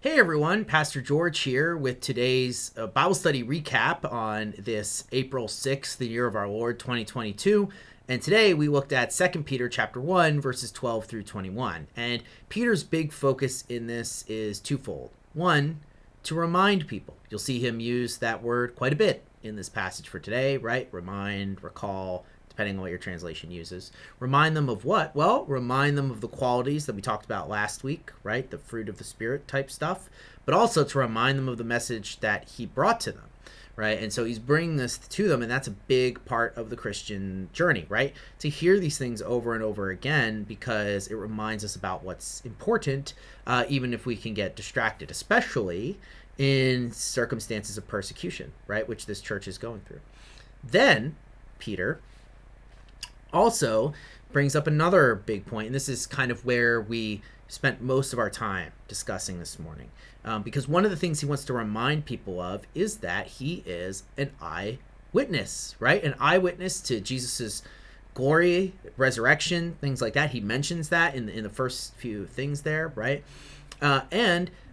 Hey everyone, Pastor George here with today's Bible study recap on this April 6th, the year of our Lord 2022. And today we looked at 2 Peter chapter 1 verses 12 through 21. And Peter's big focus in this is twofold. One, to remind people. You'll see him use that word quite a bit in this passage for today, right? Remind, recall, depending on what your translation uses. Remind them of what? Well, remind them of the qualities that we talked about last week, right? The fruit of the Spirit type stuff, but also to remind them of the message that he brought to them, right? And so he's bringing this to them, and that's a big part of the Christian journey, right? To hear these things over and over again because it reminds us about what's important, even if we can get distracted, especially in circumstances of persecution, right? Which this church is going through. Then Peter also brings up another big point, and this is kind of where we spent most of our time discussing this morning, because one of the things he wants to remind people of is that he is an eyewitness, right? An eyewitness to Jesus's glory, resurrection, things like that. He mentions that in the first few things there, right?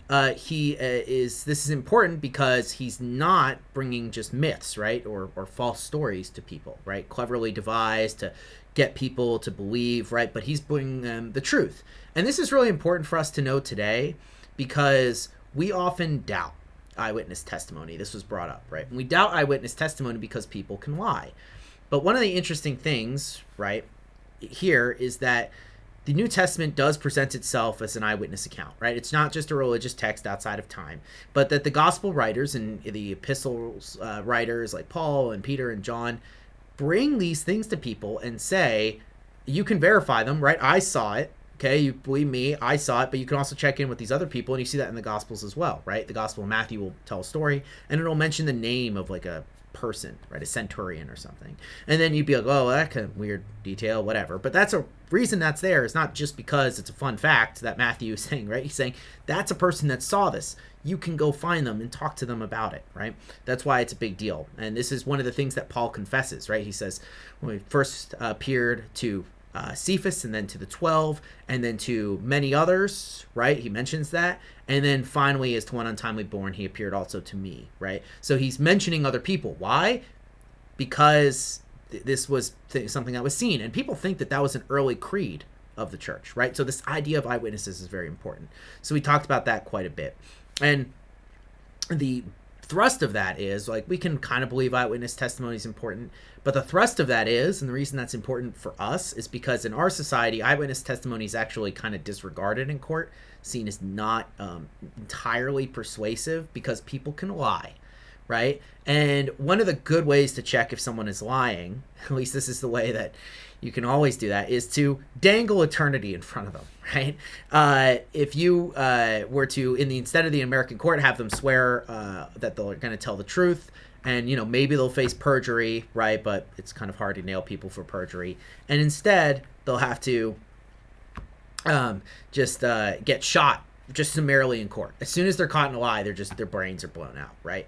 This is important because he's not bringing just myths, right, or false stories to people, right, cleverly devised to get people to believe, right, but he's bringing them the truth. And this is really important for us to know today because we often doubt eyewitness testimony. This was brought up, right? And we doubt eyewitness testimony because people can lie. But one of the interesting things, right, here is that the New Testament does present itself as an eyewitness account, right? It's not just a religious text outside of time, but that the gospel writers and the epistles writers like Paul and Peter and John bring these things to people and say, you can verify them, right? I saw it. Okay, you believe me, I saw it, but you can also check in with these other people, and you see that in the Gospels as well, right? The Gospel of Matthew will tell a story, and it'll mention the name of like a person, right? A centurion or something. And then you'd be like, oh, that kind of weird detail, whatever. But that's a reason that's there. It's not just because it's a fun fact that Matthew is saying, right? He's saying that's a person that saw this. You can go find them and talk to them about it, right? That's why it's a big deal. And this is one of the things that Paul confesses, right? He says, when we first appeared to Cephas, and then to the 12, and then to many others, right? He mentions that. And then finally, as to one untimely born, he appeared also to me, right? So he's mentioning other people. Why? Because this was something that was seen. And people think that that was an early creed of the church, right? So this idea of eyewitnesses is very important. So we talked about that quite a bit. And the thrust of that is, like, we can kind of believe eyewitness testimony is important, but the thrust of that is, and the reason that's important for us, is because in our society, eyewitness testimony is actually kind of disregarded in court, seen as not entirely persuasive because people can lie, right? And one of the good ways to check if someone is lying, at least this is the way that you can always do that, is to dangle eternity in front of them, right? If you were to, instead of the American court, have them swear that they're going to tell the truth, and maybe they'll face perjury, right? But it's kind of hard to nail people for perjury, and instead they'll have to just get shot just summarily in court. As soon as they're caught in a lie, their brains are blown out, right?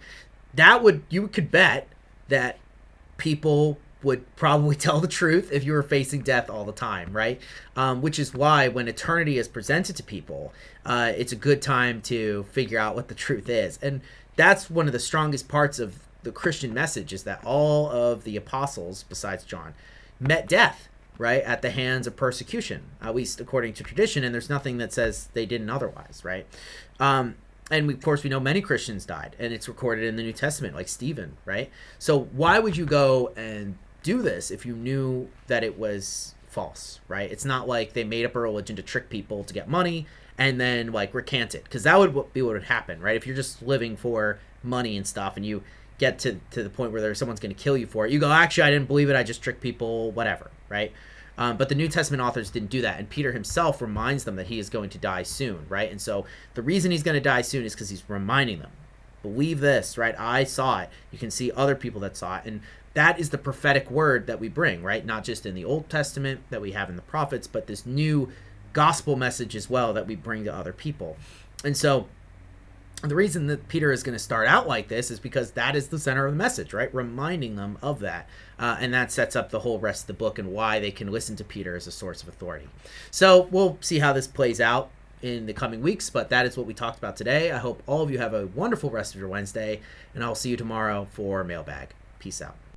You could bet that people would probably tell the truth if you were facing death all the time, right? Which is why when eternity is presented to people, it's a good time to figure out what the truth is. And that's one of the strongest parts of the Christian message, is that all of the apostles, besides John, met death, right, at the hands of persecution, at least according to tradition, and there's nothing that says they didn't otherwise, right? And of course, we know many Christians died, and it's recorded in the New Testament, like Stephen, right? So why would you go and do this if you knew that it was false, right? It's not like they made up a religion to trick people to get money and then like recant it, because that would be what would happen, right? If you're just living for money and stuff and you get to the point where someone's going to kill you for it, you go, actually, I didn't believe it, I just tricked people, whatever, right? But the New Testament authors didn't do that, and Peter himself reminds them that he is going to die soon, right? And so the reason he's going to die soon is because he's reminding them, believe this, right? I saw it. You can see other people that saw it, and that is the prophetic word that we bring, right? Not just in the Old Testament that we have in the prophets, but this new gospel message as well that we bring to other people. And so the reason that Peter is going to start out like this is because that is the center of the message, right? Reminding them of that. And that sets up the whole rest of the book and why they can listen to Peter as a source of authority. So we'll see how this plays out. in the coming weeks, but that is what we talked about today. I hope all of you have a wonderful rest of your Wednesday, and I'll see you tomorrow for Mailbag. Peace out.